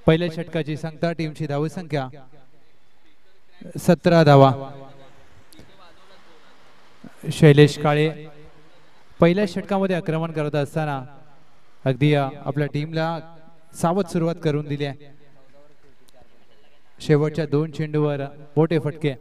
पहिल्या षटकाची सांगता टीमची धावसंख्या 17 धावा. शैलेश काळे पहिल्या षटकामध्ये आक्रमण करत असताना अगदी आपल्या टीमला सावध सुरुवात करून दिली आहे. शेवटच्या 2 चेंडूवर मोठे फटके.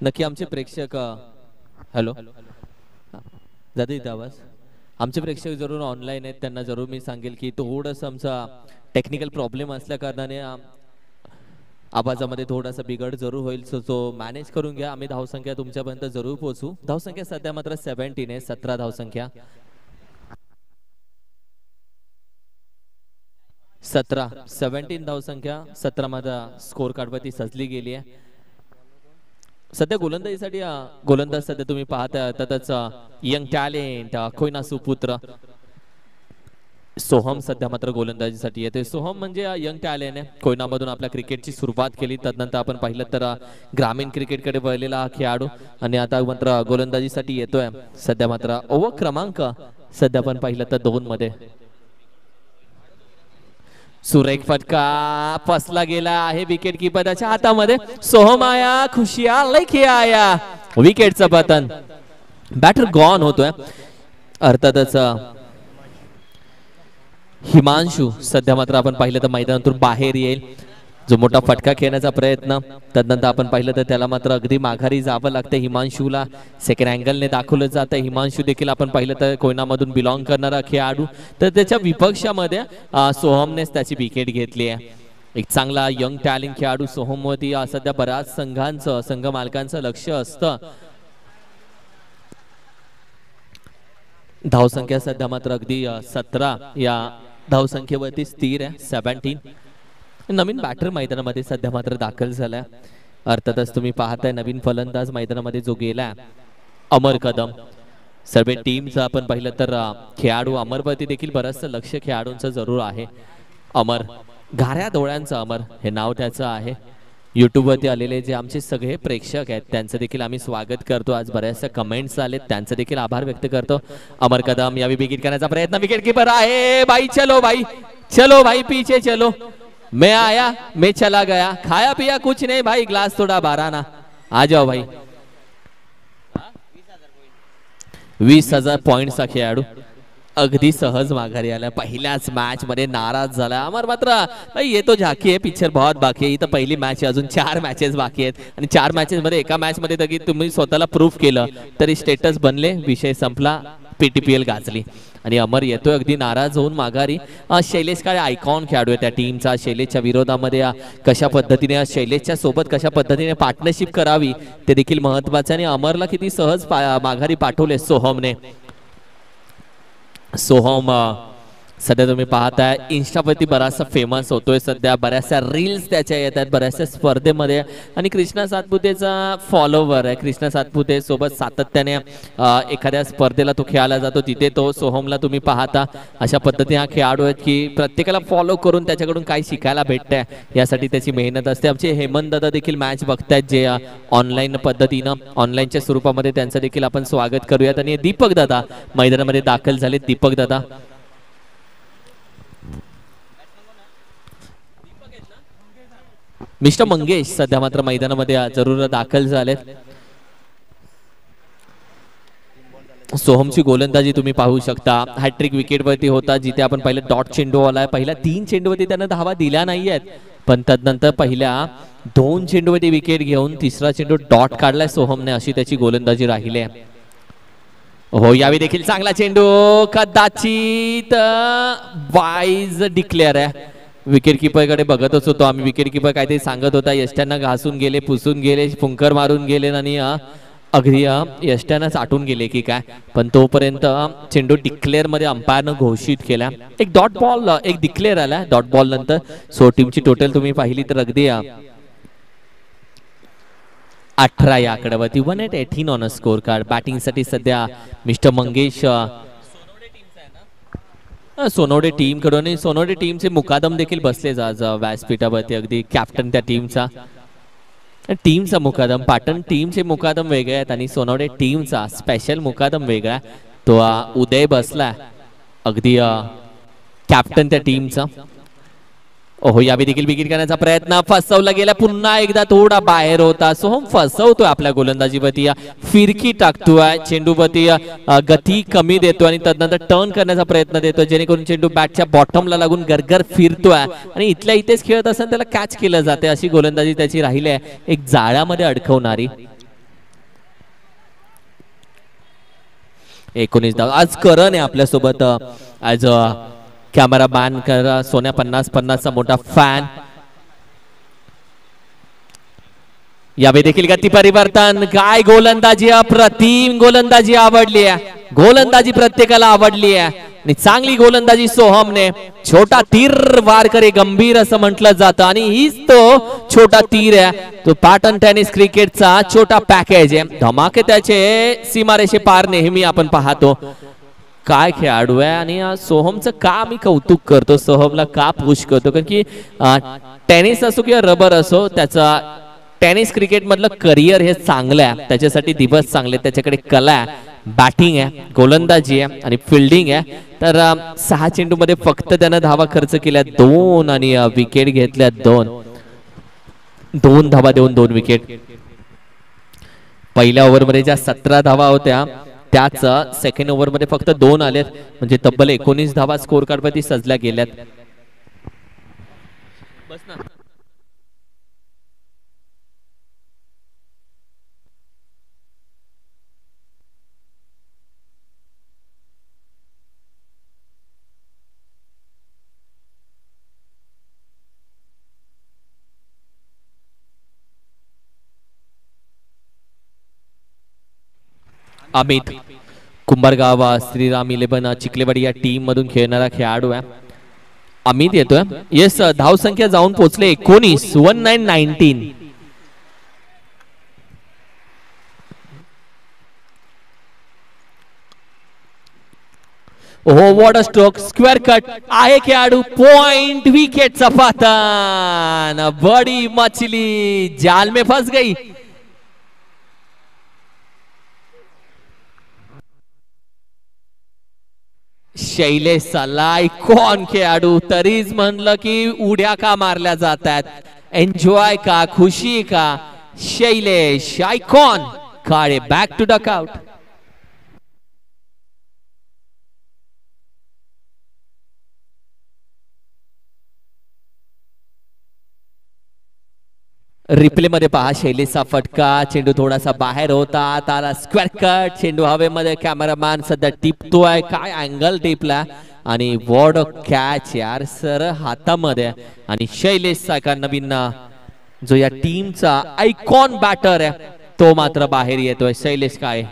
नक्की आमचे प्रेक्षक हॅलो जाते इथे आवाज. आमचे प्रेक्षक जरूर ऑनलाईन आहेत, त्यांना जरूर मी सांगेल की थोडंसं आमचा टेक्निकल प्रॉब्लेम असल्या कारणाने आवाजामध्ये थोडासा बिघड जरूर होईल, सो तो मॅनेज करून घ्या. आम्ही धावसंख्या तुमच्यापर्यंत जरूर पोहोचू. धावसंख्या सध्या मात्र 17 आहे, 17 धावसंख्या. 17 धावसंख्या 17 माझा स्कोर कार्डवरती सजली गेली आहे. सध्या गोलंदाजीसाठी गोलंदाज सध्या तुम्ही पाहता त्यातच यंग टॅलेंट कोयना सुपुत्र सोहम सध्या मात्र गोलंदाजीसाठी येते. सोहम म्हणजे यंग टॅलेंट आहे, कोयनामधून आपल्या क्रिकेटची सुरुवात केली. त्यानंतर आपण पाहिलं तर ग्रामीण क्रिकेटकडे वळलेला हा खेळाडू आणि आता मात्र गोलंदाजीसाठी येतोय. सध्या मात्र ओव्हर क्रमांक सध्या आपण पाहिलं तर 2 मध्ये सुरेख फटका फसला गेला आहे विकेट किपरच्या हातामध्ये. सोहम आया खुशियाल लेके आया, विकेटचं पतन. बॅटर गॉन होतोय. अर्थातच हिमांशू सध्या मात्र आपण पाहिलं तर मैदानातून बाहेर येईल, जो मोठा फटका खेळण्याचा प्रयत्न. त्यानंतर आपण पाहिलं तर त्याला मात्र अगदी माघारी जावं लागतं. हिमांशूला सेकंड अँगलने दाखवलं जातं. हिमांशू देखील आपण पाहिलं तर कोयनामधून बिलॉंग करणारा खेळाडू, तर त्याच्या विपक्षामध्ये सोहमनेच त्याची विकेट घेतली आहे. एक चांगला यंग टॅलेंट खेळाडू सोहमवरती सध्या बऱ्याच संघ मालकांचं लक्ष असतं. धावसंख्या सध्या मात्र अगदी 17 या धावसंख्येवरती स्थिर आहे. 17 नवीन बॅटर मैदानामध्ये सध्या मात्र दाखल झालाय. अर्थातच तुम्ही पाहताय नवीन फलंदाज मैदानामध्ये जो गेलाय अमर कदम. सर्व टीमचं आपण पाहिलं तर खेळाडू अमरवरती देखील बरंचसं लक्ष खेळाडूंचं जरूर आहे. अमर घाऱ्या डोळ्यांचं अमर हे नाव त्याचं आहे. यूट्यूबवरती आलेले जे आमचे सगळे प्रेक्षक आहेत त्यांचं देखील आम्ही स्वागत करतो. आज बऱ्याचशा कमेंट्स आलेत, त्यांचं देखील आभार व्यक्त करतो. अमर कदम यावेळी विकेट करण्याचा प्रयत्न. विकेट कीपर आहे भाई, चलो भाई पीछे चलो. मैं आया मैं चला गया, खाया पिया कुछ नहीं भाई, ग्लास थोड़ा बारा ना. आ जाओ भाई. 20,000 पॉइंटचा खेळाडू अगदी सहज माघारी आला. पहिल्याच मॅच मध्ये नाराज झाला अमर. मात्र भाई ये तो झाकी आहे, पिक्चर बहुत बाकी आहे. इथं पहिली मॅच आहे, अजून 4 मॅचेस बाकी आहेत आणि 4 मॅचेस मध्ये एका मॅच मध्ये तरी तुम्ही स्वतःला प्रूफ केलं तरी स्टेटस बनले, विषय संपला, PTPL गाजली आणि अमर येतोय अगदी नाराज होऊन माघारी. शैलेश काळे आयकॉन खेळाडू आहे त्या टीमचा. शैलेशच्या विरोधामध्ये कशा पद्धतीने शैलेशच्या सोबत कशा पद्धतीने पार्टनरशिप करावी ते देखील महत्वाचं. आणि अमरला किती सहज माघारी पाठवले सोहमने. सोहम सध्या तुम्ही पाहताय इंस्टावरती बराचसा फेमस होतोय सध्या. बऱ्याचशा रील्स त्याच्या येतात बऱ्याचशा स्पर्धेमध्ये आणि कृष्णा सातपुतेचा फॉलोवर आहे. कृष्णा सातपुते सोबत सातत्याने एखाद्या स्पर्धेला तो खेळायला जातो, तिथे तो सोहमला तुम्ही पाहता. अशा पद्धतीने हा खेळाडू आहेत की प्रत्येकाला फॉलो करून त्याच्याकडून काही शिकायला भेटतंय, यासाठी त्याची मेहनत असते. आमचे हेमंत दादा देखील मॅच बघतायत जे ऑनलाईन पद्धतीनं ऑनलाईनच्या स्वरूपामध्ये, त्यांचं देखील आपण स्वागत करूयात. आणि दीपक दादा मैदानामध्ये दाखल झाले. दीपक दादा मिस्टर मंगेश सध्या मात्र मैदानामध्ये जरूर दाखल झालेत. सोहमची गोलंदाजी तुम्ही पाहू शकता. हॅट्रिक विकेटवरती होता जिथे आपण पहिलं डॉट चेंडू आलाय. पहिल्या 3 चेंडूवरती त्यानं धावा दिल्या नाहीयेत, पण त्यानंतर पहिल्या 2 चेंडूवरती विकेट घेऊन 3रा चेंडू डॉट काढलाय सोहमने, अशी त्याची गोलंदाजी राहिली आहे. हो यावेळी देखील चांगला चेंडू, कदाचित वाईज डिक्लेअर आहे. विकेट कीपर कडे बघतच होतो आम्ही. विकेट कीपर काहीतरी सांगत होता, यष्ट्यांना घासून गेले, पुसून गेले, फुंकर मारून गेले आणि अगदी यष्ट्यांना चाटून गेले की काय, पण तोपर्यंत चेंडू डिक्लेअर मध्ये अंपायरनं घोषित केला. एक डॉट बॉल एक डिक्लेअर आला डॉट बॉल नंतर. सो टीमची टोटल तुम्ही पाहिली तर अगदी 18 या आकड्यावरती 118 ऑन अ स्कोर कार्ड. बॅटिंगसाठी सध्या मिस्टर मंगेश सोनवडे टीम कडून आणि सोनवडे टीमचे मुकादम देखील बसले आज व्यासपीठावरती. अगदी कॅप्टन त्या टीमचा मुकादम. पाटण टीमचे मुकादम वेगळे आहेत आणि सोनवडे टीमचा स्पेशल मुकादम वेगळा. तो उदय बसला अगदी कॅप्टन त्या टीमचा. ओहो, यावेळी देखील विकेट घेण्याचा प्रयत्न फसवला गेला. पुन्हा एकदा थोडा बाहेर होता. सोहम फसवतोय आपल्या गोलंदाजीवरती. फिरकी टाकतोय चेंडूवरती. गती कमी देतोय आणि तदनंतर टर्न करण्याचा प्रयत्न देतोय जेणेकरून चेंडू बॅटच्या बॉटमला लागून गरगर फिरतोय आणि इथल्या इथेच खेळत असताना त्याला कॅच केलं जाते. अशी गोलंदाजी त्याची राहिली आहे, एक जाळ्यामध्ये अडकवणारी. 19 धाव. आज करण आहे आपल्यासोबत आज कॅमेरा मॅन. सोन्या 50-50 चा मोठा फॅन. यावेळी देखील गती परिवर्तन. काय गोलंदाजी, अप्रतिम गोलंदाजी आवडली आहे. गोलंदाजी प्रत्येकाला आवडली आहे आणि चांगली गोलंदाजी सोहमने. छोटा तीर वार करे गंभीर असं म्हटलं जातं आणि हीच तो छोटा तीर आहे. तो पाटण टेनिस क्रिकेटचा छोटा पॅकेज आहे. धमाके त्याचे सीमारेषे पार नेहमी आपण पाहतो. काय खेळाडू आहे आणि सोहमचं का मी कौतुक करतो, सोहमला का पुश करतो, कारण की टेनिस असो किंवा रबर असो, त्याचा टेनिस क्रिकेट मधलं करिअर हे चांगलं आहे. त्याच्यासाठी दिवस चांगले, त्याच्याकडे कला आहे, बॅटिंग आहे, गोलंदाजी आहे आणि फिल्डिंग आहे. तर 6 चेंडूमध्ये फक्त त्यानं धावा खर्च केल्या 2 आणि विकेट घेतल्या 2 धावा देऊन 2 विकेट. पहिल्या ओव्हरमध्ये ज्या 17 धावा होत्या त्याच सेकंड ओव्हरमध्ये फक्त 2 आलेत, म्हणजे तब्बल 19 धावा स्कोर कार्ड वरती सजल्या गेल्यात. अमित कुंभारगाव श्रीराम 11 चिखलेवाडी या टीम मधून खेळणारा खेळाडू आहे. अमित येतोय. येस, धाव संख्या जाऊन पोहोचले 19. ओहो, what a stroke. Square cut आहे खेळाडू. पॉइंट विकेटचा पतन. बडी मछली जाल में फंस गई. शैलेश आयकॉन खेळाडू. तरीच म्हणलं की उड्या का मारल्या जातात, एन्जॉय का, खुशी का. Shailesh icon Kale back to dugout. Replay मध्ये पहा शैलेशचा फटका. चेंडू थोडासा बाहेर होता, त्याला स्क्वेअर कट. चेंडू हवेमध्ये. कॅमेरामॅन सध्या टिपतोय. काय अँगल टिपला आणि वॉर्ड कॅच यार सर हातामध्ये. आणि शैलेशचा का नवीन जो या टीमचा आयकॉन बॅटर आहे तो मात्र बाहेर येतोय. शैलेश काय,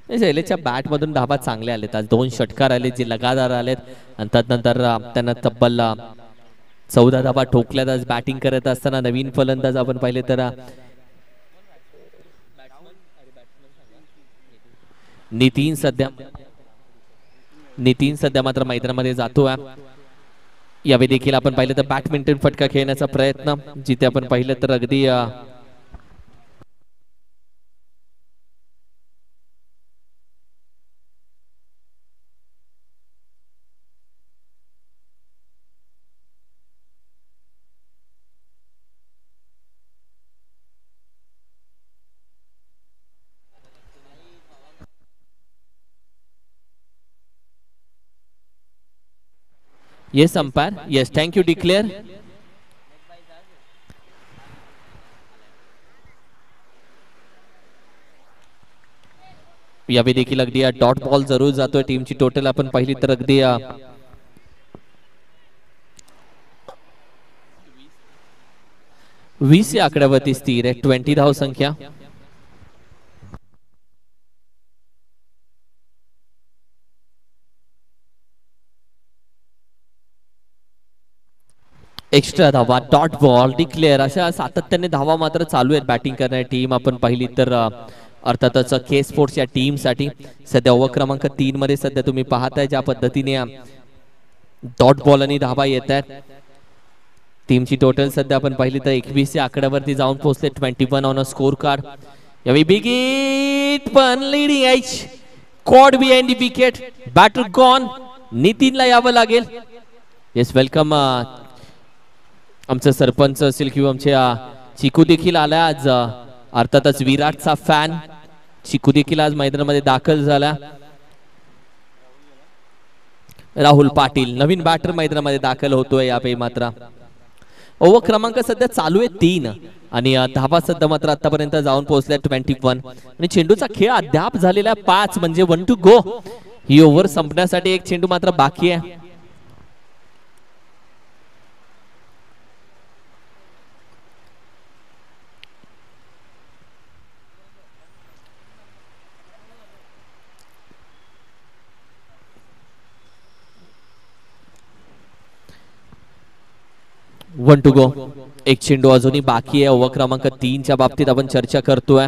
शैलेशच्या बॅट मधून धावा चांगले आलेत आज. 2 षटकार आले जे लगातार आलेत आणि त्यानंतर त्यांना तब्बल 14 धावा ठोकल्यात आज बॅटिंग करत असताना. नवीन फलंदाज आपण पाहिले तर नितीन सध्या मात्र मैदानामध्ये जातोय. यावेळी देखील आपण पाहिलं तर बॅडमिंटन फटका खेळण्याचा प्रयत्न, जिथे आपण पाहिलं तर अगदी yes umpire. Yes, thank you. Declare. यावेळी देखील अगदी डॉट बॉल जरूर जातोय. टीमची टोटल आपण पाहिली तर अगदी 20 या आकड्यावरती स्थिर आहे. 20 धाव संख्या. एक्स्ट्रा धावा, डॉट बॉल, डिक्लेअर अशा सातत्याने धावा मात्र चालू आहेत बॅटिंग करणारी टीम आपण पाहिली तर अर्थातच के स्पोर्ट्स या टीम साठी सध्या ओव्हर क्रमांक 3 मध्ये सध्या तुम्ही पाहताय ज्या पद्धतीने डॉट बॉल आणि धावा येत आहेत. टीमची टोटल सध्या आपण पाहिली तर 21 या आकड्यावरती जाऊन पोहोचले. 21 ऑन अ स्कोर कार्ड. यावेळी बिग हिट पण leading edge caught behind the wicket. Batter gone. नितीनला यावं लागेल. येस वेलकम आमचं सरपंच असेल किंवा आमचे चिकू देखील आला आज. अर्थातच विराटचा फॅन चिकू देखील आज मैदानामध्ये दाखल झाला. राहुल पाटील नवीन बॅटर मैदानामध्ये दाखल होतोय यावेळी मात्र. ओव्हर क्रमांक सध्या चालू आहे 3 आणि धावा सध्या मात्र आतापर्यंत जाऊन पोहोचल्या 21 आणि चेंडूचा खेळ अद्याप झालेला 5 म्हणजे 1 टू गो. ही ओव्हर संपण्यासाठी एक चेंडू मात्र बाकी आहे. One to go. एक चेंडू अजूनही बाकी आहे. ओव्हर क्रमांक 3 च्या बाबतीत आपण चर्चा करतोय.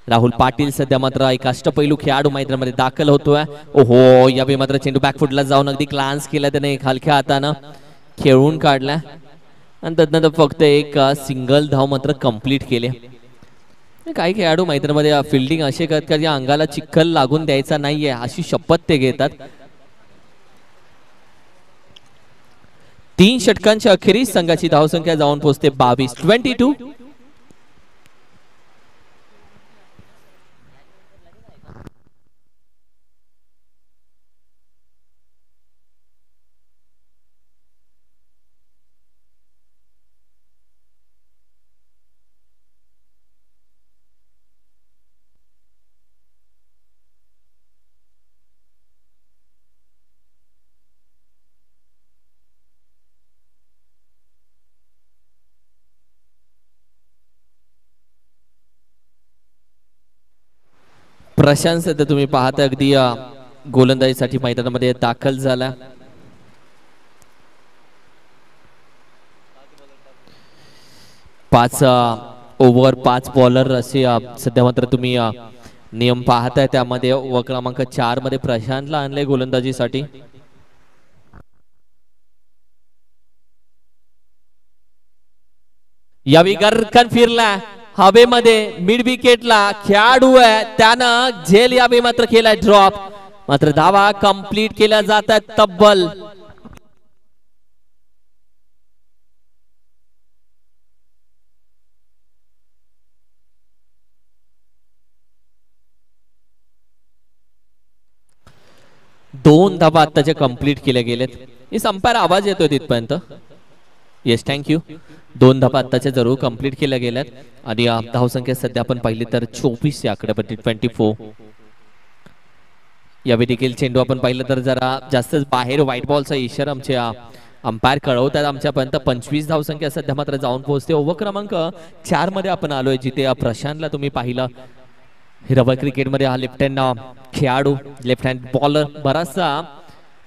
राहुल पाटील सध्या मात्र एक अष्टपैलू खेळाडू मैदानामध्ये दाखल होतोय. ओहो यावेळी मात्र चेंडू बॅकफुटला जाऊन अगदी ग्लान्स केला त्याने एक हलक्या हातानं खेळून काढला आणि त्यानंतर फक्त एक सिंगल धाव मात्र कंप्लीट केले. काही खेळाडू मैदानामध्ये फिल्डिंग असे करतात का ज्या अंगाला चिखल लागून द्यायचा नाहीये अशी शपथ ते घेतात. 3 षटकांच्या अखेरीस संघाची धावसंख्या जाऊन पोहोचते 22. 22. प्रशांत सध्या तुम्ही पाहता अगदी गोलंदाजीसाठी मैदानामध्ये दाखल झाला. पाच ओव्हर 5 बॉलर असे सध्या मात्र तुम्ही नियम पाहताय. त्यामध्ये ओव्हर क्रमांक 4 मध्ये प्रशांतला आणले गोलंदाजीसाठी. यावेळी गरकन फिरला हवेमध्ये मिड विकेटला खेळाडू आहे त्यानं झेल यावेळी मात्र केलाय ड्रॉप. मात्र धावा कंप्लीट केल्या जातात तब्बल 2 धावा आताच्या कंप्लीट केल्या गेलेत. हे अंपायर आवाज येतोय तिथपर्यंत. Yes thank you. 2 धावा आताच्या जरूर कंप्लीट केल्या गेल्यात आणि धावसंख्या सध्या आपण पाहिली तर 24 या आकड्यावरती 24. यावेळी देखील चेंडू आपण पाहिलं तर जरा जास्तच बाहेर व्हाईट बॉलचा इशारा आमचे अंपायर कळवतात आमच्यापर्यंत. 25 धावसंख्या सध्या मात्र जाऊन पोहोचते. ओव्हर क्रमांक 4 मध्ये आपण आलोय जिथे प्रशांतला तुम्ही पाहिलं हिराबाई क्रिकेटमध्ये हा लेफ्ट हँड खेळाडू लेफ्ट हँड बॉलर बराचसा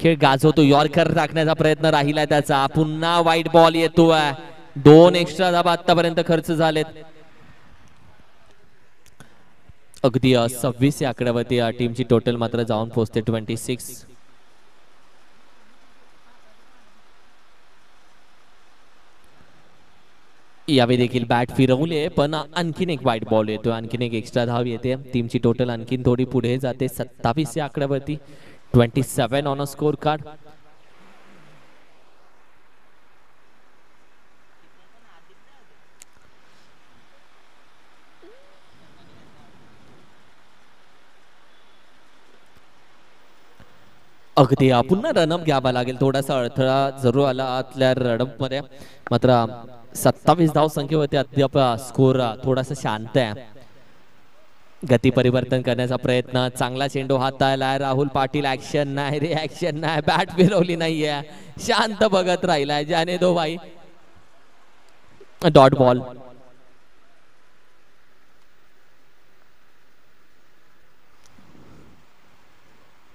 खेळ गाजवतो. यॉर्कर टाकण्याचा प्रयत्न राहिलाय त्याचा. पुन्हा व्हाईट बॉल येतोय. 2 एक्स्ट्रा धावा आतापर्यंत खर्च झालेत. अगदी 26 या आकड्यावरती टीमची टोटल मात्र जाऊन पोहोचते 26. यावेळी देखील बॅट फिरवली पण आणखीन एक व्हाईट बॉल येतो. आणखीन एक एक्स्ट्रा धाव येते. टीमची टोटल आणखीन थोडी पुढे जाते 27 या आकड्यावरती 27 ऑन अ स्कोर कार्ड. अगदी पुन्हा रनअप घ्यावा लागेल. थोडासा अडथळा जरूर आला आतल्या रनअप मध्ये. मात्र 27 धाव संख्येवरती अद्याप स्कोर थोडासा शांत आहे. गती परिवर्तन करण्याचा प्रयत्न. चांगला चेंडू हाताळला. राहुल पाटील ऍक्शन नाही रिॲक्शन नाही. बॅट फिरवली नाहीये. शांत बघत राहिलाय जाने दो भाई. Dot ball.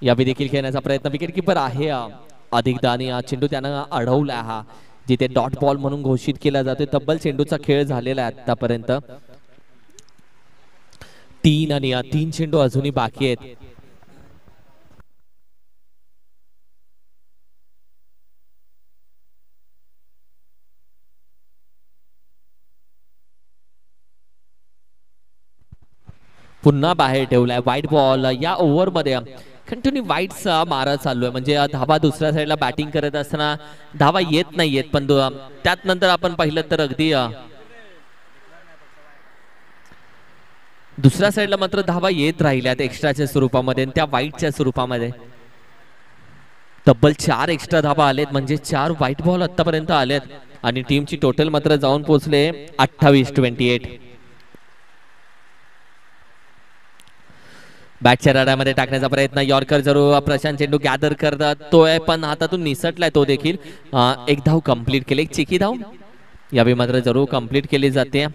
यावेळी देखील खेळण्याचा प्रयत्न. विकेट किपर आहे अधिकदा आणि हा चेंडू त्यानं अडवला. हा जिथे डॉट बॉल म्हणून घोषित केला जातोय. तब्बल चेंडूचा खेळ झालेला आहे आतापर्यंत. 3 आणि 3 चेंडू अजूनही बाकी आहेत. पुन्हा बाहेर ठेवलाय व्हाईट बॉल. या ओव्हर मध्ये कंटिन्यू वाईटचा मारा चालू आहे. म्हणजे धावा दुसऱ्या साईडला बॅटिंग करत असताना धावा येत नाहीयेत. पण त्यात नंतर आपण पाहिलं तर अगदी दुसऱ्या साईडला मात्र धावा येत राहिल्यात एक्स्ट्राच्या स्वरूपामध्ये, त्या वाईटच्या स्वरूपामध्ये. तब्बल 4 एक्स्ट्रा धावा आलेत. म्हणजे 4 व्हाईट बॉल आतापर्यंत आलेत. आणि टीमची टोटल मात्र जाऊन पोहोचले 28-28. बॅटच्या राड्यामध्ये टाकण्याचा प्रयत्न. यॉर्कर जरूर प्रशांत चेंडू गॅदर करतोय पण हातातून निसटलाय तो देखील. एक धाव कंप्लीट केली. एक चिकी धाव यावेळी मात्र जरूर कंप्लीट केली जाते.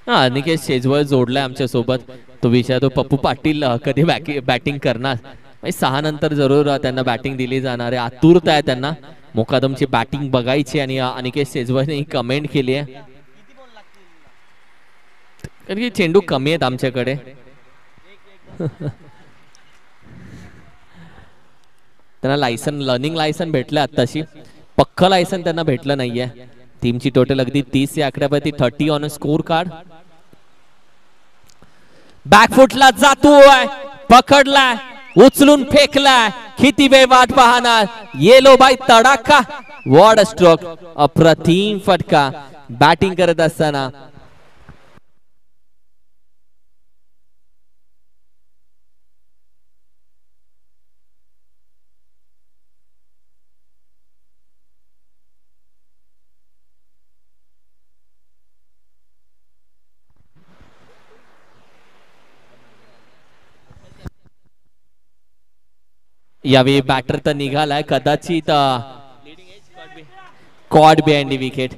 अनिकेत शेजवळ जोडलाय आमच्या सोबत. तो विषय तो पप्पू पाटील कधी बॅटिंग करणार. 6 नंतर जरूर त्यांना बॅटिंग दिली जाणार आहे. आतुरता आहे त्यांना मोकादमची बॅटिंग बघायची. आणि अनिकेत शेजवळने कमेंट केली आहे कारण की चेंडू कमी आहेत आमच्याकडे. त्यांना लायसन लर्निंग लायसन भेटलं आताशी. पक्क लायसन त्यांना भेटलं नाहीये. टीमची टोटल अगदी 30 या आकड्यावरती 30 ऑन स्कोर कार्ड. बॅकफुटला जातोय. पकडलाय. उचलून फेकलाय. किती वेळ वाट पाहणार. येलो बाय तडाखा. वॉड स्ट्रोक. अप्रतिम फटका बॅटिंग करत असताना. यावेळी बॅटर तर निघालाय. कदाचित कॉड बिहाइंड विकेट.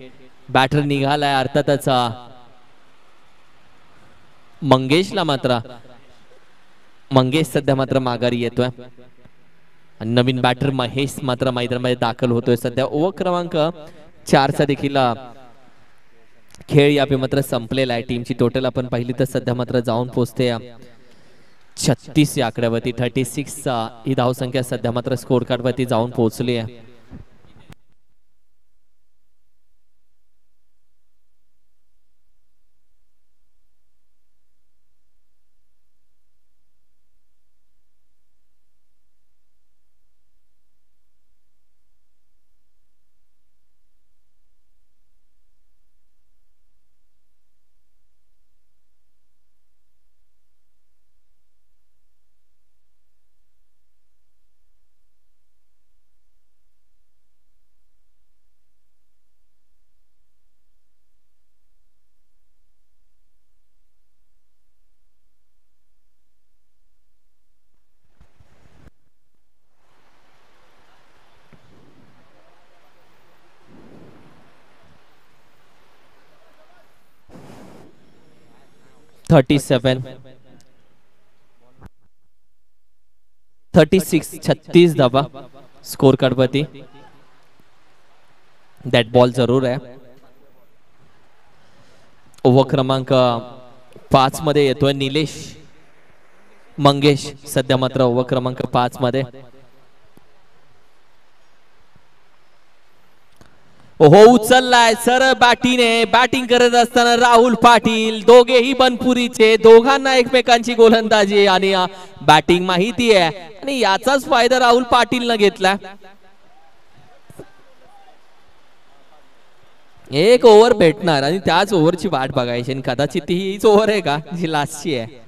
बॅटर निघालाय अर्थातच मंगेशला मात्र. मंगेश सध्या मात्र माघारी येतोय. आणि नवीन बॅटर महेश मात्र मैदानामध्ये दाखल होतोय. सध्या ओव्हर क्रमांक 4चा देखील खेळ यावेळी मात्र संपलेला आहे. टीमची टोटल आपण पाहिली तर सध्या मात्र जाऊन पोहोचते 36 या आकड्यावरती. 36 ही धावसंख्या सध्या मात्र स्कोर कार्ड वरती जाऊन पोहोचली आहे. छत्तीस धावा स्कोर कार्ड वरती. दॅट बॉल जरूर आहे. ओव्हर क्रमांक 5 मध्ये येतोय निलेश मंगेश. सध्या मात्र ओव्हर क्रमांक 5 मध्ये. ओहो उचललाय सर बॅटीने. बॅटिंग करत असताना राहुल पाटील. दोघेही बनपुरीचे. दोघांना एकमेकांची गोलंदाजी आणि बॅटिंग माहिती आहे. आणि याचाच फायदा राहुल पाटीलनं घेतला. एक ओव्हर भेटणार आणि त्याच ओव्हरची वाट बघायची. आणि कदाचित हीच ओव्हर आहे का जी लास्टची आहे.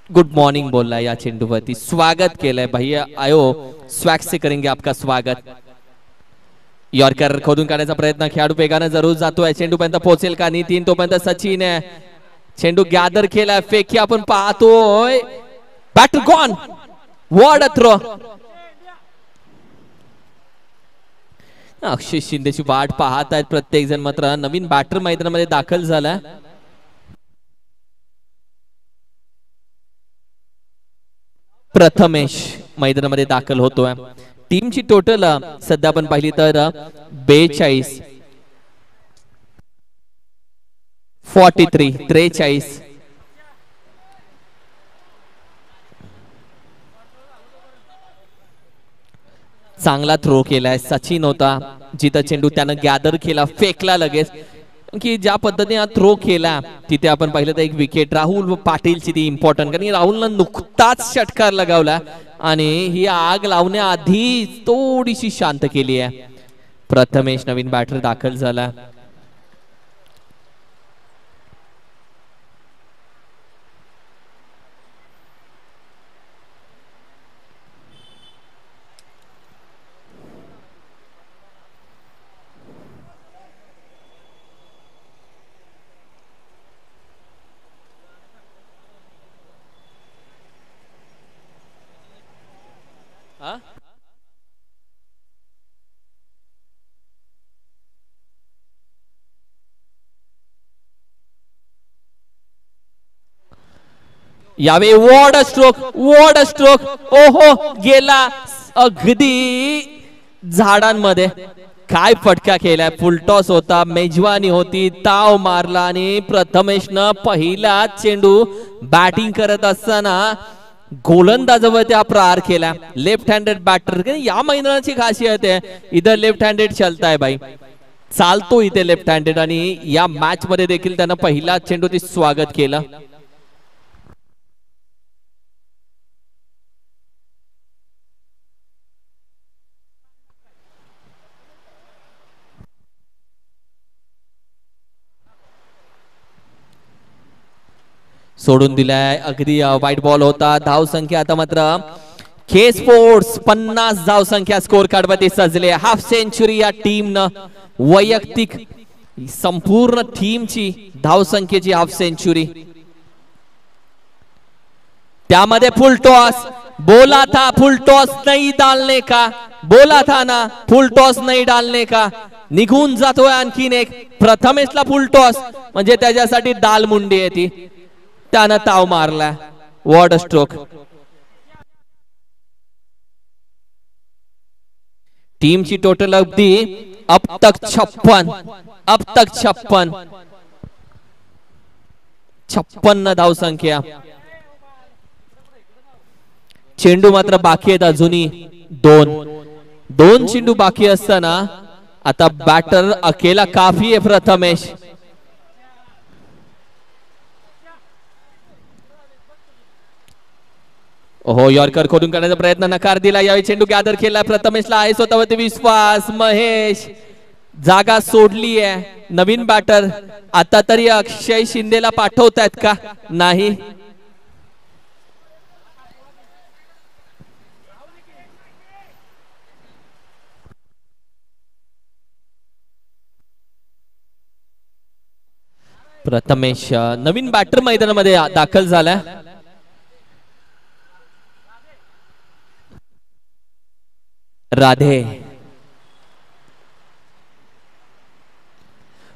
गुड मॉर्निंग बोलला या चेंडूवरती. स्वागत केलंय भैया आयो. स्वॅग से करेंगे आपका स्वागत. यॉर्कर खोदून काढण्याचा प्रयत्न. खेळाडू वेगानं जरूर जातोय. चेंडू पर्यंत पोहोचेल का नितीन. तोपर्यंत सचिन आहे. चेंडू गॅदर केला. फेकी आपण पाहतोय. Batter gone. वॉर्ड थ्रो. अक्षय शिंदेची वाट पाहत आहेत प्रत्येक जण. मात्र नवीन बॅटर मैदानामध्ये दाखल झाला. प्रथमेश मैदानामध्ये दाखल होतोय. टीमची टोटल सध्या आपण पाहिली तर 42, 43. चांगला थ्रो केलाय सचिन होता जिथं चेंडू त्यानं गॅदर केला, फेकला लगेच. की ज्या पद्धतीने हा थ्रो केला तिथे आपण पाहिलं तर एक विकेट राहुल पाटीलची ती इम्पॉर्टंट, कारण राहुलनं नुकताच षटकार लगावला आणि ही आग लावण्याआधी थोडीशी शांत केली आहे. प्रथमेश नवीन बॅटर दाखल झाला. यावे वॉड स्ट्रोक ओहो गेला अगदी झाडांमध्ये. काय फटका केलाय. फुलटॉस होता, मेजवानी होती, ताव मारला आणि प्रथमेशनं पहिला चेंडू बॅटिंग करत असताना गोलंदाजावर त्या प्रहार केला. लेफ्ट हँडेड बॅटर, या मैदानाची खासियत आहे इथं लेफ्ट हँडेड चलताय भाई, चालतो इथे लेफ्ट हँडेड. आणि या मॅच मध्ये देखील त्यानं पहिला चेंडू ते स्वागत केलं. सोडून दिलाय अगदी वाईट बॉल होता. धाव संख्या आता मात्र के स्पोर्ट्स 50 धाव संख्या स्कोर कार्ड मध्ये सजले. हाफ सेंचुरी या टीमनं, वैयक्तिक संपूर्ण टीमची धाव संख्येची हाफ सेंचुरी. त्यामध्ये फुल टॉस, बोला था फुल टॉस नहीं डालने का, बोला था ना फुल टॉस नहीं डालने का. निघून जातोय आणखीन एक. प्रथमेशला फुल टॉस म्हणजे त्याच्यासाठी दाल मुंडी आहे ती. त्यानं ताव मारला. Ward stroke. टीमची टोटल अगदी अब तक 56 धाव संख्या. चेंडू मात्र बाकी आहेत अजूनही दोन चेंडू बाकी असताना आता बॅटर अकेला काफी आहे प्रथमेश. हो यॉर्कर खोडून करण्याचा प्रयत्न नकार दिला. यावेळी चेंडू गॅदर केला. प्रथमेशला आहे स्वतःवरती विश्वास. महेश जागा सोडली आहे. नवीन बॅटर आता तरी अक्षय शिंदेला पाठवतायत का? नाही. प्रथमेश नवीन बॅटर मैदानामध्ये दाखल झाला. राधे.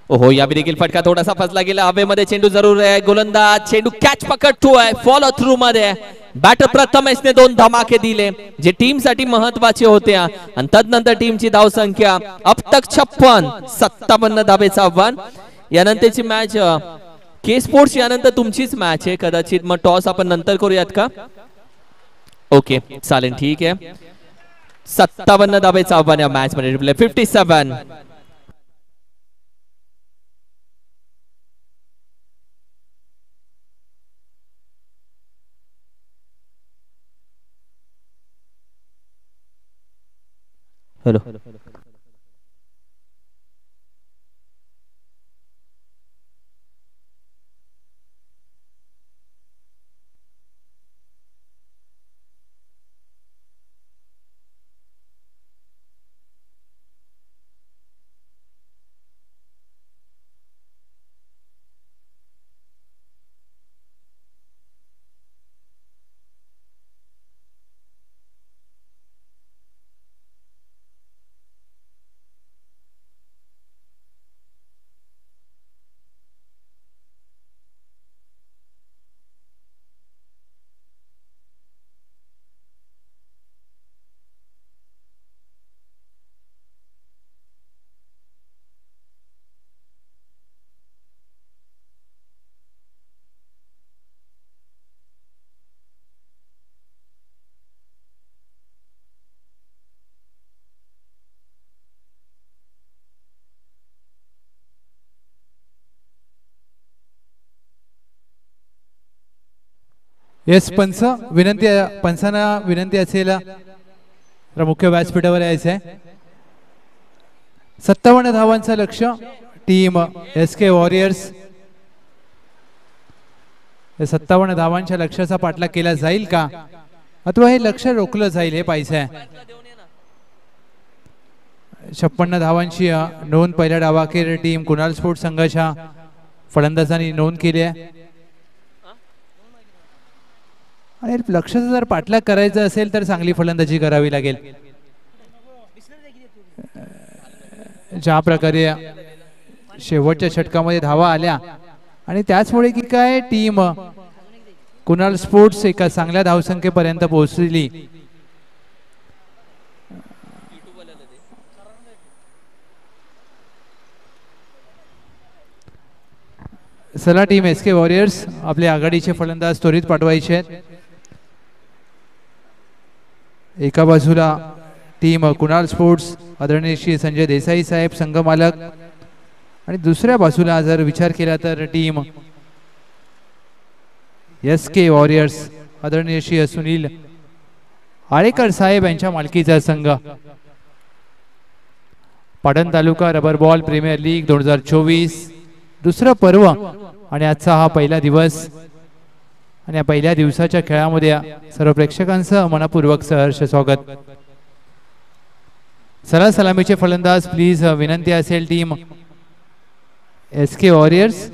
ओहो या देखील फटका थोडासा फसला गेला. हवेमध्ये चेंडू जरूर आहे. गोलंदाज चेंडू कॅच पकडतोय. फॉलो थ्रू मध्ये बॅटर प्रथमेशने 2 धमाके दिले जे टीम साठी महत्वाचे होते. आणि तदनंतर टीमची धाव संख्या अब तक 57 धावेचं आव्हान. यानंतरची मॅच के स्पोर्ट्स यानंतर तुमचीच मॅच आहे. कदाचित मग टॉस आपण नंतर करूयात का? ओके चालेल ठीक आहे. 57 धावेचं आव्हान या मॅच मध्ये. 57. हॅलो येस पंच विनंती, पंचांना विनंती असेल तर मुख्य व्यासपीठावर यायचं आहे. 57 धावांचं लक्ष्य टीम SK वॉरियर्स. 57 धावांच्या लक्ष्याचा पाठलाग केला जाईल का अथवा हे लक्ष रोखलं जाईल हे पाहिजे आहे. 56 धावांची नोंद पहिल्या डावाखेर टीम कुणाल स्पोर्ट्स संघाच्या फलंदाजांनी नोंद केली आहे. आणि लक्ष्याचा जर पाठलाग करायचा असेल तर चांगली फलंदाजी करावी लागेल. ज्या प्रकारे शेवटच्या षटकामध्ये धावा आल्या आणि त्याचमुळे की काय टीम कुणाल स्पोर्ट्स एका चांगल्या धावसंख्येपर्यंत पोहोचली. चला टीम SK वॉरियर्स आपले आघाडीचे फलंदाज त्वरित पाठवायचे आहेत. एका बाजूला टीम कुणाल स्पोर्ट्स आदरणीय श्री संजय देसाई साहेब संघ मालक आणि दुसऱ्या बाजूला जर विचार केला तर टीम SK वॉरियर्स आदरणीय श्री सुनील आळेकर साहेब यांच्या मालकीचा संघ. पाटण तालुका रबर बॉल प्रीमियर लीग 2024 दुसरं पर्व आणि आजचा हा पहिला दिवस. आणि या पहिल्या दिवसाच्या खेळामध्ये सर्व प्रेक्षकांचं मनपूर्वक सहर्ष स्वागत. चला सलामीचे फलंदाज प्लीज विनंती असेल टीम SK वॉरियर्स.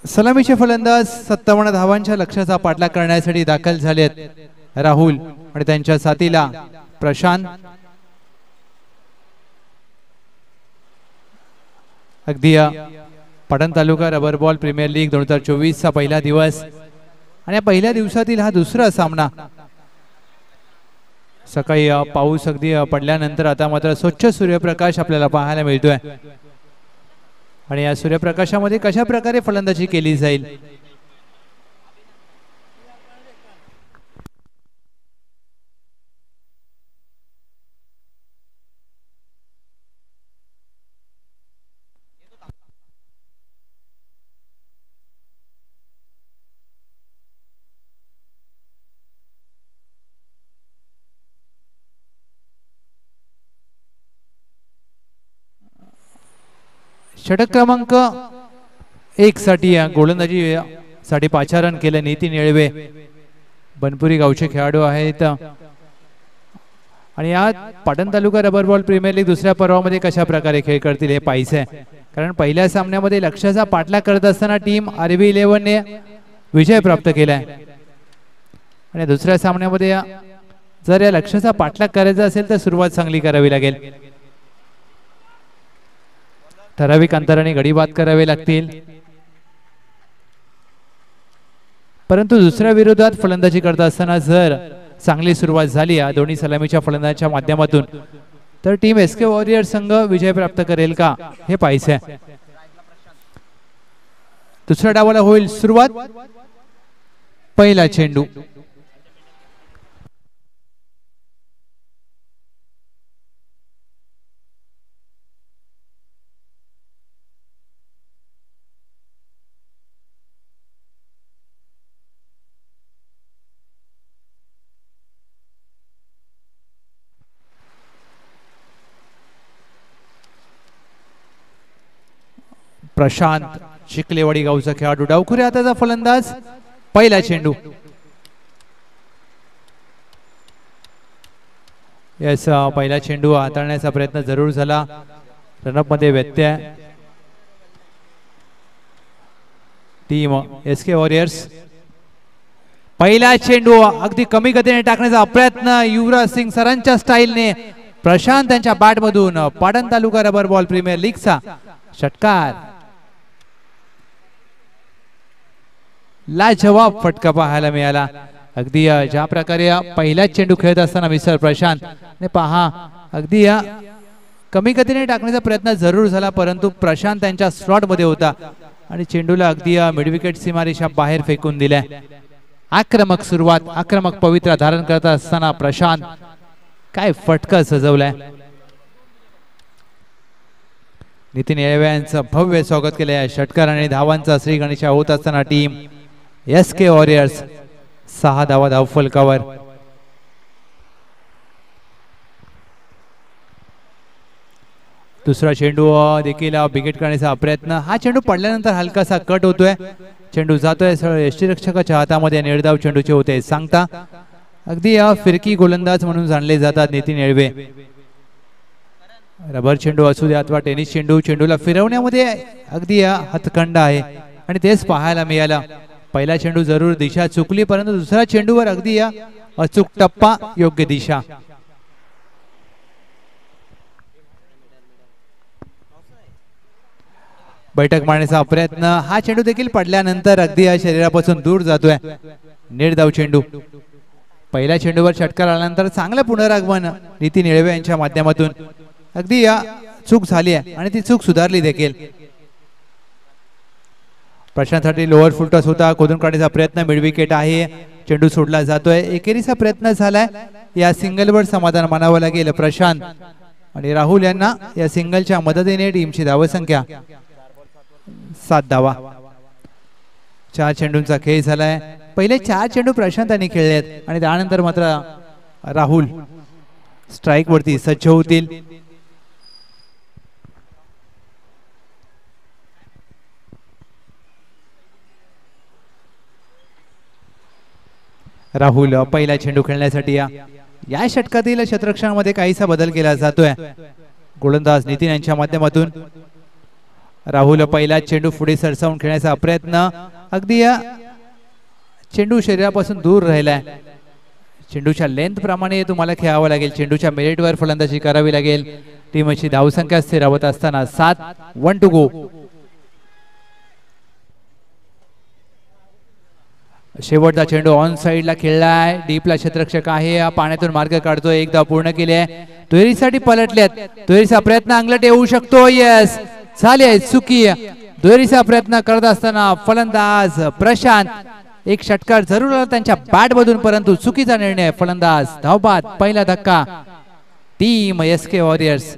सलामीचे फलंदाज 57 धावांच्या लक्ष्याचा पाठलाग करण्यासाठी दाखल झालेत. राहुल आणि त्यांच्या साथीला प्रशांत. अगदी पाटण तालुका रबर बॉल प्रीमियर लीग 2024 चा पहिला दिवस आणि या पहिल्या दिवसातील हा दुसरा सामना. सकाळी पाऊस अगदी पडल्यानंतर आता मात्र स्वच्छ सूर्यप्रकाश आपल्याला पाहायला मिळतोय. आणि या सूर्यप्रकाशामध्ये कशा प्रकारे फलंदाजी केली जाईल षटक क्रमांक 1 साठी गोलंदाजी साठी पाचारण केलं नितीन येळवे. बनपुरी गावचे खेळाडू आहेत. आणि या पाटण तालुका रबर बॉल प्रीमियर लीग दुसऱ्या पर्वामध्ये कशा प्रकारे खेळ करतील हे पाहिजे. कारण पहिल्या सामन्यामध्ये लक्ष्याचा पाठलाग करत असताना टीम RB11 ने विजय प्राप्त केलाय. आणि दुसऱ्या सामन्यामध्ये जर या लक्ष्याचा पाठलाग करायचा असेल तर सुरुवात चांगली करावी लागेल. ठराविक अंतराने गडी बाद करावे लागतील. परंतु दुसऱ्या विरोधात फलंदाजी करत असताना जर चांगली सुरुवात झाली दोन्ही सलामीच्या फलंदाजाच्या माध्यमातून तर टीम SK वॉरियर्स संघ विजय प्राप्त करेल का हे पाहायचे. दुसऱ्या डावाला होईल सुरुवात. पहिला चेंडू प्रशांत चिखलेवाडी गावचा खेळाडू डावखुरे हाताचा फलंदाज. पहिला चेंडू पहिला चेंडू हाताळण्याचा प्रयत्न जरूर झाला. रनअप मध्ये व्यत्यय. टीम SK वॉरियर्स पहिला चेंडू अगदी कमी गतीने टाकण्याचा प्रयत्न युवराज सिंग सरांच्या स्टाईलने. प्रशांत त्यांच्या बॅट मधून पाटण तालुका रबर बॉल प्रीमियर लीगचा षटकार. लाजवाब फटका पाहायला मिळाला. अगदी ज्या प्रकारे पहिलाच चेंडू खेळत असताना मिस्टर प्रशांत ने पहा अगदी कमी गतीने टाकण्याचा प्रयत्न जरूर झाला, परंतु प्रशांत त्यांच्या स्लॉट मध्ये होता आणि चेंडूला अगदी मिड विकेट सीमारेषा बाहेर फेकून दिल्या. आक्रमक सुरुवात, आक्रमक पवित्रा धारण करत असताना प्रशांत काय फटका सजवलाय. नितीन येळवे यांचं भव्य स्वागत केलं या षटकार आणि धावांचा श्री गणेशा होत असताना टीम SK वॉरियर्स 6 धावा धावफलकावर. दुसरा चेंडू देखील विकेट करण्याचा प्रयत्न. हा चेंडू पडल्यानंतर हलकासा कट होतोय, चेंडू जातोय यष्टीरक्षकाच्या हातामध्ये. निर्धाव चेंडूचे होते सांगता अगदी फिरकी गोलंदाज म्हणून जाणले जातात नितीन येळवे. रबर चेंडू असू द्या अथवा टेनिस चेंडू, चेंडूला फिरवण्यामध्ये अगदी हातखंड आहे आणि तेच पाहायला मिळालं. पहिला चेंडू जरूर दिशा चुकली, परंतु दुसऱ्या चेंडूवर अगदी अचूक टप्पा, योग्य दिशा. बैठक मारण्याचा प्रयत्न. हा चेंडू देखील पडल्यानंतर अगदी शरीरापासून दूर जातोय. निर्धाव चेंडू. पहिल्या चेंडूवर षटकार आल्यानंतर चांगलं पुनरागमन नितीन येळवे यांच्या माध्यमातून. अगदी चूक झाली आहे आणि ती चूक सुधारली देखील. प्रशांतसाठी लोअर फुल टॉस होता, खोदून काढण्याचा प्रयत्न, मिड विकेट आहे, चेंडू सोडला जातोय. एकेरीचा प्रयत्न झालाय, या सिंगलवर समाधान मानावं लागेल प्रशांत आणि राहुल यांना. या सिंगलच्या मदतीने टीमची धावसंख्या 7 धावा. 4 चेंडूंचा खेळ झालाय. पहिले 4 चेंडू प्रशांतांनी खेळलेत आणि त्यानंतर मात्र राहुल स्ट्राइक वरती सज्ज होतील. राहुल पहिला चेंडू खेळण्यासाठी या षटकातील क्षेत्ररक्षणामध्ये काहीसा बदल केला जातोय. गोलंदाज नितीन यांच्या माध्यमातून राहुल पहिला चेंडू पुढे सरसावून खेळण्याचा प्रयत्न. अगदी चेंडू शरीरापासून दूर राहिलाय. चेंडूच्या लेंथ प्रमाणे तुम्हाला खेळावं लागेल, चेंडूच्या मेरिटवर फलंदाजी करावी लागेल. टीमची धावसंख्या स्थिरावत असताना 7, 1 टू गो. शेवटचा चेंडू ऑन साइडला खेळलाय. डीपला क्षेत्ररक्षक आहे, पाण्यातून मार्ग काढतोय. एक धाव पूर्ण केली आहे. दुहेरीसाठी पलटल्यात. दुहेरीचा प्रयत्न अंगलट येऊ शकतो. यस, झाले चुकी. दुहेरीचा प्रयत्न करत असताना फलंदाज प्रशांत एक षटकार जरूर आला त्यांच्या बॅट मधून, परंतु चुकीचा निर्णय. फलंदाज धावबाद. पहिला धक्का टीम SK वॉरियर्स.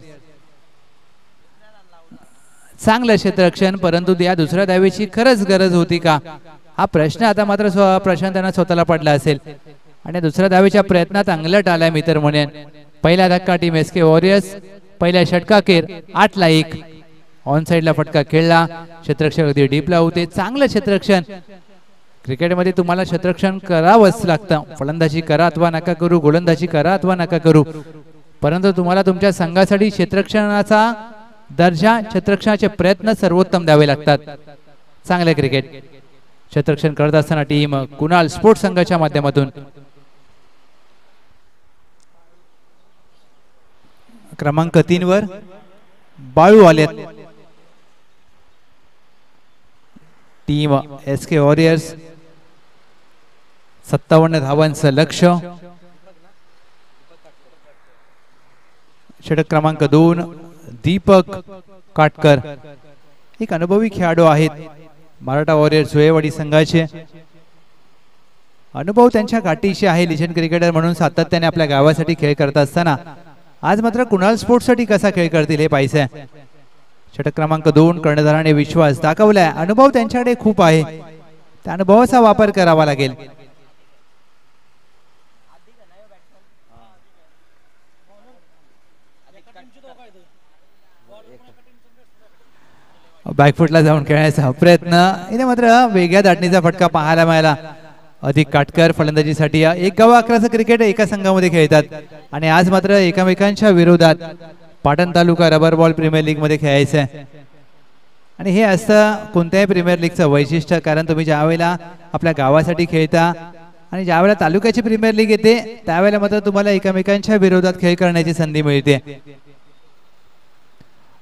चांगलं क्षेत्ररक्षण, परंतु या दुसऱ्या धावेची खरंच गरज होती का, हा प्रश्न आता मात्र प्रशांतांना स्वतःला पडला असेल आणि दुसऱ्या धावेच्या प्रयत्नात अंगलट आलाय मी तर म्हणेन. पहिला धक्का टीम SK वॉरियर्स. पहिल्या षटकाखेर 8 ला 1. ऑन साइडला फटका खेळला. क्षेत्ररक्षक अगदी डीपला होते. चांगलं क्षेत्ररक्षण. क्रिकेटमध्ये तुम्हाला क्षेत्ररक्षण करावंच लागतं. फलंदाजी करा अथवा नका करू, गोलंदाजी करा अथवा नका करू, परंतु तुम्हाला तुमच्या संघासाठी क्षेत्ररक्षणाचा दर्जा, क्षेत्ररक्षणाचे प्रयत्न सर्वोत्तम द्यावे लागतात. चांगले क्रिकेट. क्षेत्ररक्षण करत असताना टीम कुणाल स्पोर्ट्स संघाच्या माध्यमातून क्रमांक 3 वर बाळू आलेत. टीम SK वॉरियर्स 57 धावांचं लक्ष. षटक क्रमांक 2 दीपक काटकर. एक अनुभवी खेळाडू आहेत मराठा वॉरियर्स जुळेवाडी संघाचे. अनुभव त्यांच्या गाठीशी आहे. लिजंड क्रिकेटर म्हणून सातत्याने आपल्या गावासाठी खेळ करत असताना आज मात्र कुणाल स्पोर्ट्स साठी कसा खेळ करतील हे पाहायचंय. षटक क्रमांक 2 कर्णधाराने विश्वास दाखवलाय. अनुभव त्यांच्याकडे खूप आहे, त्या अनुभवाचा वापर करावा लागेल. बॅकफुटला जाऊन खेळण्याचा प्रयत्न. इथे मात्र वेगळ्या दाटणीचा फटका पाहायला मिळाला. अधिक काटकर फलंदाजीसाठी. 1 गाव 11चं क्रिकेट एका संघामध्ये खेळतात आणि आज मात्र एकमेकांच्या विरोधात पाटण तालुका रबर बॉल प्रीमियर लीग मध्ये खेळायचं आहे. आणि हे असतं कोणत्याही प्रीमियर लीगचं वैशिष्ट्य, कारण तुम्ही ज्या वेळेला आपल्या गावासाठी खेळता आणि ज्या वेळेला तालुक्याची प्रीमियर लीग येते त्यावेळेला मात्र तुम्हाला एकमेकांच्या विरोधात खेळ करण्याची संधी मिळते.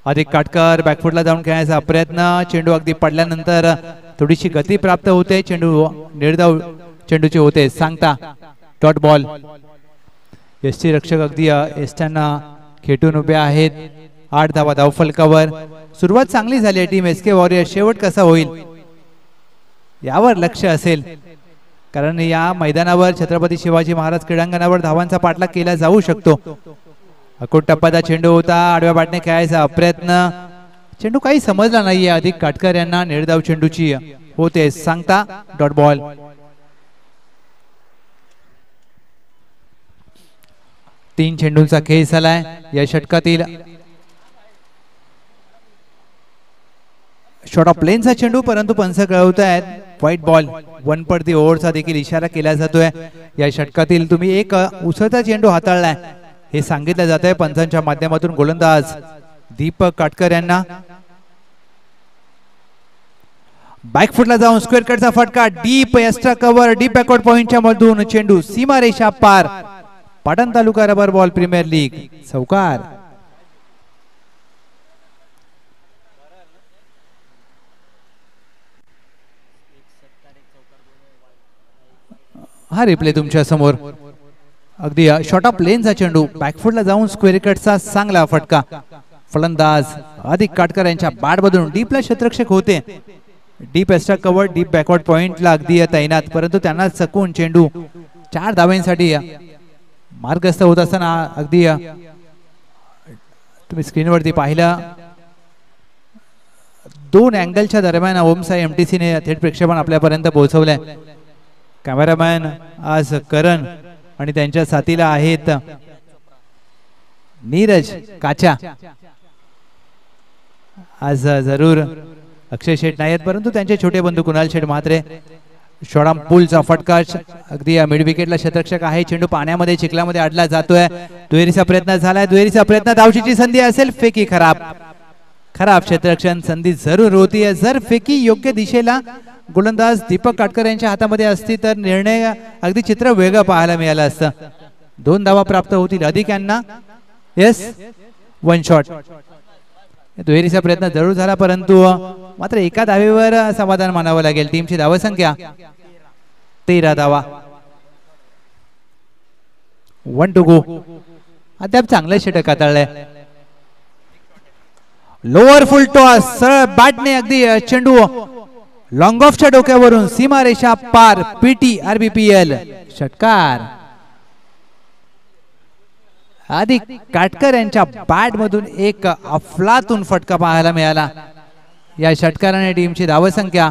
अधिक काटकर बॅकफुटला जाऊन खेळण्याचा प्रयत्न, चेंडू अगदी पडल्यानंतर थोडीशी गती प्राप्त होते, चेंडू निर्धाव चेंडूची होते सांगता डॉट बॉल. यष्टी रक्षक अगदी यष्ट्यांना खेटून उभे आहेत. 8 धावा धावफलकावर. सुरुवात चांगली झाली आहे टीम एसके वॉरियर. शेवट कसा होईल यावर लक्ष असेल, कारण या मैदानावर छत्रपती शिवाजी महाराज क्रीडांगणावर धावांचा पाठलाग केला जाऊ शकतो. अकोट टप्प्याचा चेंडू होता, आडव्या बाटने खेळायचा प्रयत्न, चेंडू काही समजला नाहीये अधिक काटकर यांना. निर्धाव चेंडूची होते सांगता डॉट बॉल. तीन चेंडूंचा खेळ झालाय या षटकातील. शॉर्ट ऑफ प्लेनचा चेंडू, परंतु पंच कळवत आहेत व्हाईट बॉल. वन पडती ओव्हरचा देखील इशारा केला जातोय या षटकातील. तुम्ही एक उसळता चेंडू हाताळलाय हे सांगितलं जात आहे पंचांच्या माध्यमातून. गोलंदाज दीपक काटकर यांना. बॅकफुटला जाऊन स्क्वेअर कटचा फटका, deep extra cover, deep backward पॉइंटच्या मधून चेंडू सीमारेषा पार. पाटण तालुका रबर बॉल प्रीमियर लीग चौकार. हा रिप्ले तुमच्या समोर. अगदी शॉर्ट ऑफ प्लेनचा चेंडू, बॅकफुटला जाऊन स्क्वेअर कटचा चांगला फटका. फलंदाज अधिक काटकर यांच्या बॅट मधून डीपला क्षेत्ररक्षक होते. Deep extra cover, deep backward पॉइंटला अगदी तैनात, परंतु त्यांना चकवून चेंडू 4 धावांसाठी मार्गस्थ होत असताना अगदी तुम्ही स्क्रीनवरती पाहिलं 2 अँगलच्या दरम्यान ओमसाई एमटीसीने थेट प्रक्षेपण आपल्यापर्यंत पोहोचवलंय. कॅमेरामॅन आज करण आणि त्यांच्या साथीला आहेत नीरज काचा. आज जरूर अक्षय शेठ नाहीत, परंतु त्यांचे छोटे बंधू कुणाल शेठ म्हात्रे. शॉर्ट पूलचा फटका, अगदी मिड विकेटला क्षेत्ररक्षक आहे. चेंडू पाण्यामध्ये चिखलामध्ये अडला जातोय. दुहेरीचा प्रयत्न झालाय, दुहेरीचा प्रयत्न, धावचीची संधी असेल, फेकी खराब. खराब क्षेत्ररक्षण संधी जरूर होती. जर फेकी योग्य दिशेला गोलंदाज दीपक काटकर यांच्या हातामध्ये असती तर निर्णय अगदी चित्र वेगळं पाहायला मिळालं असतं. 2 धावा प्राप्त होतील अधिक यांना. Yes, 1 shot. दुहेरीचा प्रयत्न जरूर झाला, परंतु मात्र एका धावेवर समाधान मानावं लागेल. टीमची धावसंख्या 13 धावा. 1 टू गो. अद्याप चांगलं षटक हाताळलंय. लोअर फुल टॉस, सरळ बॅटने अगदी चेंडू लॉंग ऑफच्या डोक्यावरून सीमारेषा पार. पीटी आरबीपीएल षटकार. अधिक काटकर यांच्या बॅट मधून एक अफलातून फटका पाहायला मिळाला. या षटकाराने टीमची धावसंख्या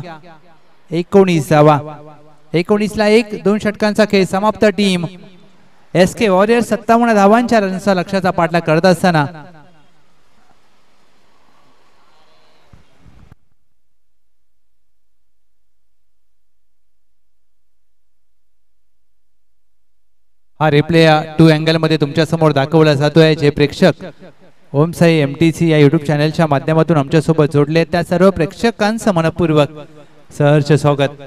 19 धावा. 19ला 1, 2 षटकांचा खेळ समाप्त. टीम एसके वॉरियर 57 धावांच्या रनचा लक्ष्याचा पाठलाग करत असताना हा रिप्ले 2 अँगल मध्ये तुमच्या समोर दाखवला जातोय. जे प्रेक्षक ओमसाई एमटीसी या युट्यूब चॅनलच्या माध्यमातून आमच्या सोबत जोडले त्या सर्व प्रेक्षकांचं मनपूर्वक सहर्ष स्वागत.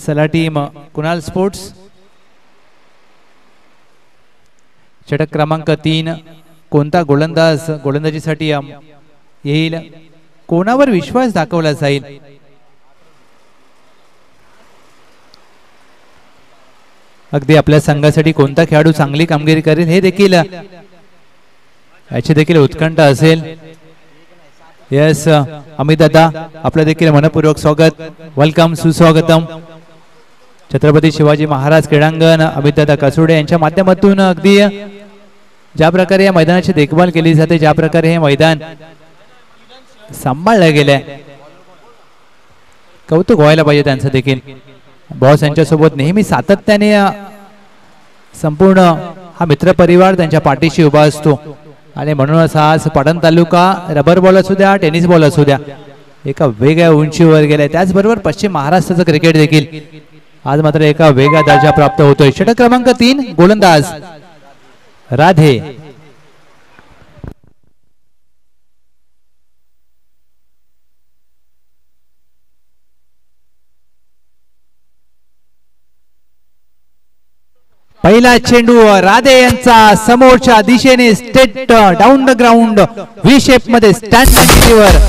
चला टीम कुणाल स्पोर्ट्स. षटक क्रमांक 3. कोणता गोलंदाज गोलंदाजीसाठी येईल, कोणावर विश्वास दाखवला जाईल. अगदी आपल्या संघासाठी कोणता खेळाडू चांगली कामगिरी करेल हे देखील याची देखील उत्कंठा असेल. यस अमित दादा, आपलं देखील मनपूर्वक स्वागत. वेलकम, सुस्वागतम. छत्रपती शिवाजी महाराज क्रीडांगण अमित दादा कसुडे यांच्या माध्यमातून अगदी ज्या प्रकारे या मैदानाची देखभाल केली जाते, ज्या प्रकारे हे मैदान सांभाळलं गेलंय, कौतुक व्हायला पाहिजे त्यांचं देखील. बॉस यांच्यासोबत नेहमी सातत्याने संपूर्ण हा मित्रपरिवार त्यांच्या पाठीशी उभा असतो. आणि म्हणूनच आज पाटण तालुका रबर बॉल असू द्या, टेनिस बॉल असू द्या, एका वेगळ्या उंचीवर गेलाय. त्याचबरोबर पश्चिम महाराष्ट्राचं क्रिकेट देखील आज मात्र एका वेगळ्या दर्जा प्राप्त होतोय. षटक क्रमांक 3. गोलंदाज राधे. पहिला चेंडू राधे यांचा समोरच्या दिशेने state down the ground V shape मध्ये स्टँड वर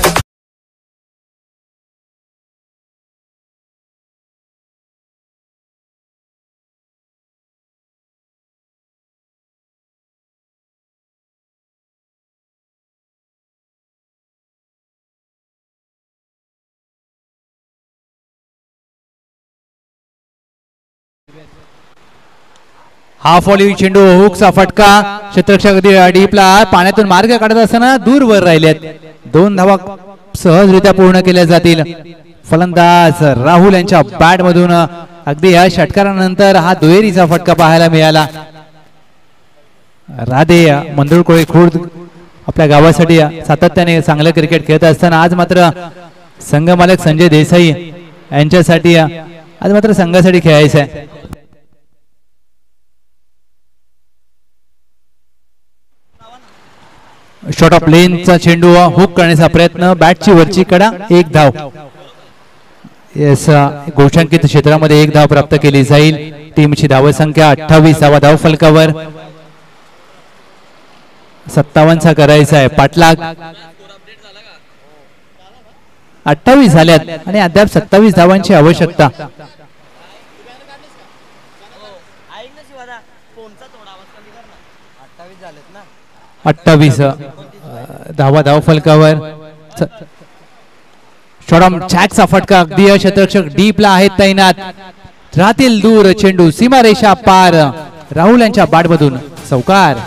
हाफ व्हॉली चेंडू हुकचा फटका क्षेत्ररक्षक डीपला पाण्यातून मार्ग काढत असताना दूर वर राहिलेत. 2 धावा सहजरित्या पूर्ण केल्या जातील. फलंदाज राहुल यांच्या बॅट मधून अगदी या षटकारानंतर हा दुहेरीचा फटका पाहायला मिळाला. राधे मंदुरकोळे खुर्द आपल्या गावासाठी सातत्याने चांगलं क्रिकेट खेळत असताना आज मात्र संघ मालक संजय देसाई यांच्यासाठी आज मात्र संघासाठी खेळायचं आहे. शॉर्ट ऑफ लेनचा चेंडू हुक करण्याचा प्रयत्न बॅटची वरची कडा 1 धाव. घोषांकित क्षेत्रामध्ये 1 धाव प्राप्त केली जाईल. टीमची धावसंख्या 28 धाव फलकावर 57 चा करायचा आहे. पाठलाग 28 झाल्यात आणि अद्याप 27 धावांची आवश्यकता. 28 धाव फलकावर. शॉर्ट चॅकचा फटका अगदी क्षेत्ररक्षक डीपला आहेत तैनात. राहतील दूर चेंडू सीमारेषा पार. राहुल यांच्या बॅटमधून चौकार.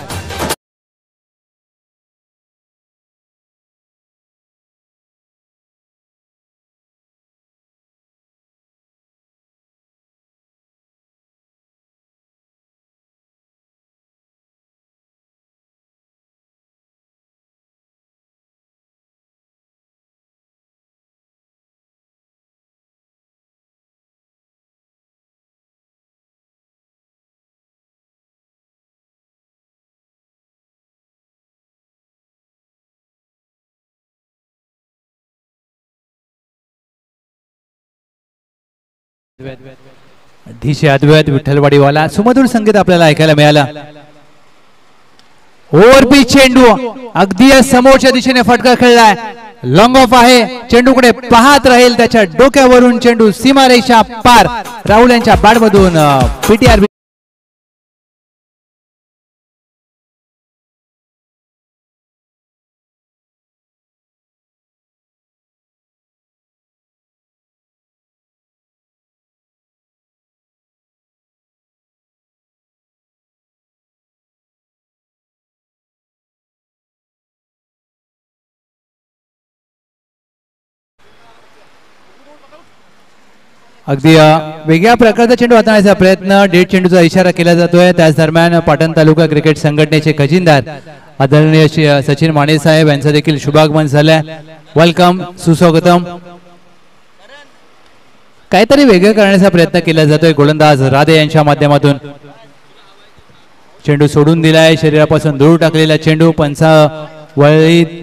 ढिशे अद्वैत विठ्ठलवाडीवाला सुमधुर संगीत आपल्याला ऐकायला मिळाला. ओव्हरपी चेंडू अगदी समोरच्या दिशेने फटका खेळलाय. लॉंग ऑफ आहे. चेंडूकडे पाहत राहील. त्याच्या डोक्यावरून चेंडू सीमारेषा पार. राहुल यांच्या बॅटमधून पीटीआर. अगदी वेगळ्या प्रकारचा चेंडू हाताळण्याचा प्रयत्न. डेट चेंडूचा इशारा केला जातोय. त्याच दरम्यान पाटण तालुका क्रिकेट संघटनेचे खजिनदार आदरणीय सचिन माने साहेब यांचं देखील शुभागमन झालंय. वेलकम, सुस्वागतम. काहीतरी वेगळं करण्याचा प्रयत्न केला जातोय गोलंदाज राधे यांच्या माध्यमातून. चेंडू सोडून दिलाय. शरीरापासून दूर टाकलेला चेंडू पंचा वळीत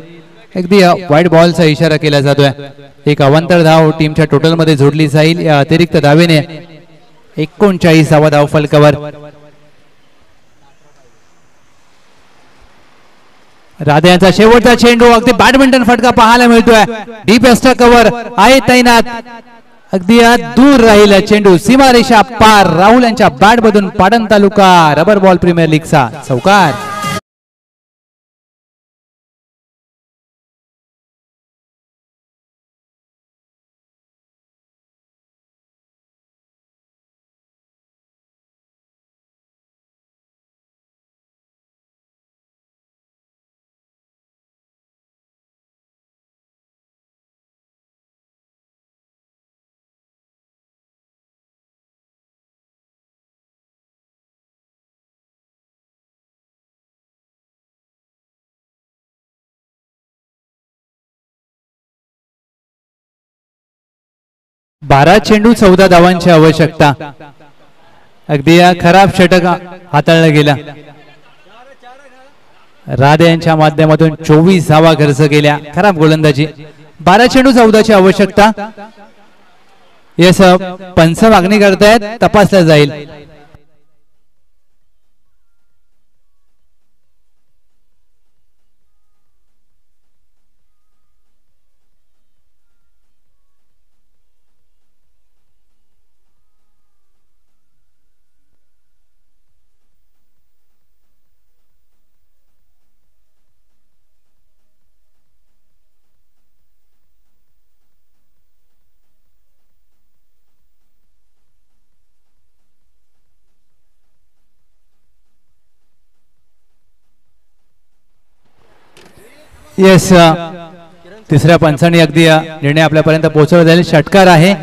अगदी व्हाईट बॉलचा इशारा केला जातोय. एक अवांतर धाव टीमच्या टोटल मध्ये जोडली जाईल. या अतिरिक्त धावेने 39 धाव फलकावर. राधे यांचा शेवटचा चेंडू अगदी बॅडमिंटन फटका पाहायला मिळतोय. डीप एक्स्ट्रा कव्हर आहे तैनात. अगदी दूर राहिला चेंडू सीमारेषा पार. राहुल यांच्या बॅट मधून पाटण तालुका रबर बॉल प्रीमियर लीगचा चौकार. बारा चेंडू 14 धावांची आवश्यकता. अगदी खराब षटक हाताळला गेला. राधे यांच्या माध्यमातून 24 धावा खर्च केल्या. खराब गोलंदाजी. 12 चेंडू 14 ची आवश्यकता. यस पंच मागणी करतायत, तपासल्या जाईल. येस तिसऱ्या पंचाने अगदी निर्णय आपल्यापर्यंत पोहोचवला जाईल. षटकार आहे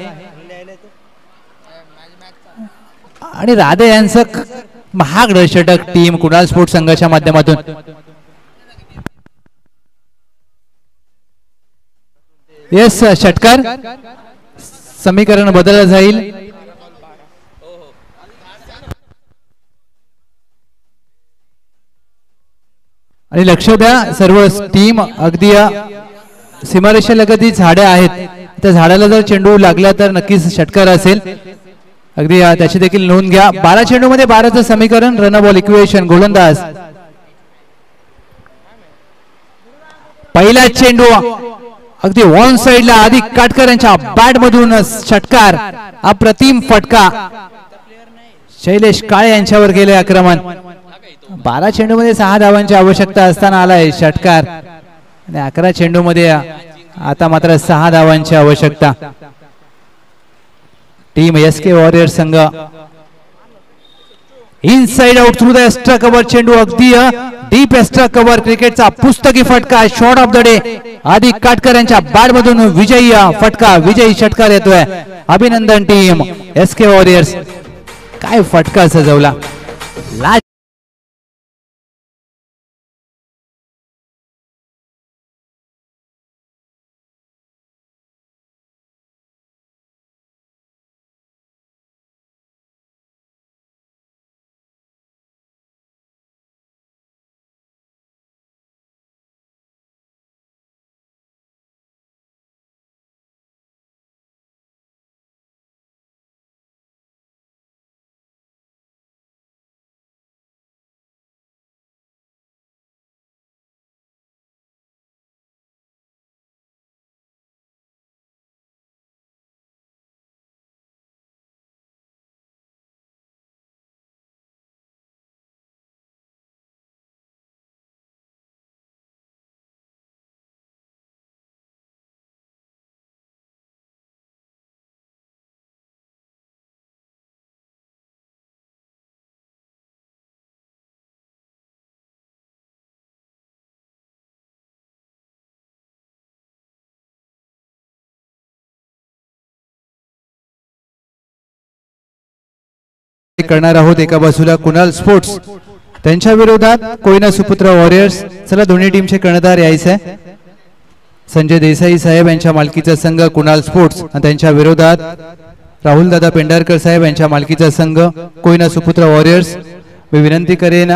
आणि राधे यांचं महागड षटक टीम कुणाल स्पोर्ट्स संघाच्या माध्यमातून. येस षटकार समीकरण बदललं जाईल. आणि लक्ष द्या सर्व टीम अगदी सीमारेषेलगती झाडे आहेत, त्या झाडाला जर चेंडू लागला तर नक्कीच षटकार असेल. अगदी त्याची देखील नोंद घ्या. 12 चेंडू मध्ये 12चं समीकरण रन बॉल इक्वेशन. गोलंदाज पहिला चेंडू अगदी ऑन साइडला आधी काटकर यांच्या बॅट मधून षटकार. अप्रतिम फटका शैलेश काळे यांच्यावर गेले आक्रमण. 12 चेंडू मध्ये 6 धावांची आवश्यकता असताना आलाय षटकार आणि 11 चेंडू मध्ये आता मात्र 6 धावांची आवश्यकता. टीम एसके वॉरियर संघ inside out through the extra cover चेंडू अगदी डीप एक्स्ट्रा कव्हर. क्रिकेटचा पुस्तकी फटका शॉट ऑफ द डे. आधी काटकर यांच्या बॅट मधून विजयी फटका, विजयी षटकार येतोय. अभिनंदन टीम एसके वॉरियर्स. काय फटका सजवला. करणार आहोत. एका बाजूला कुणाल स्पोर्ट्स त्यांच्या विरोधात कोयना सुपुत्र वॉरियर्स. चला दोन्ही टीमचे कर्णधार यायचे. संजय देसाई साहेब यांच्या मालकीचा संघ कुणाल स्पोर्ट्स आणि त्यांच्या विरोधात राहुल दादा पेंढारकर साहेब यांच्या मालकीचा संघ कोयना सुपुत्र वॉरियर्स. मी विनंती करेन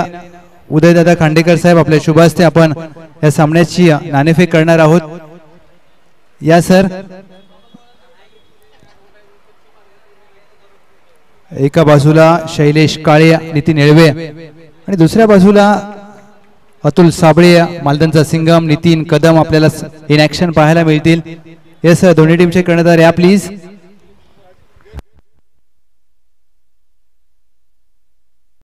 उदयदादा खांडेकर साहेब आपल्या शुभ हस्ते आपण या सामन्याची नाणेफेक करणार आहोत. या सर. एका बाजूला शैलेश काळे नितीन येळवे आणि दुसऱ्या बाजूला अतुल साबळे मालदनचा सिंगम नितीन कदम आपल्याला इन ऍक्शन पाहायला मिळतील. येस दोन्ही टीमचे कर्णधार या प्लीज.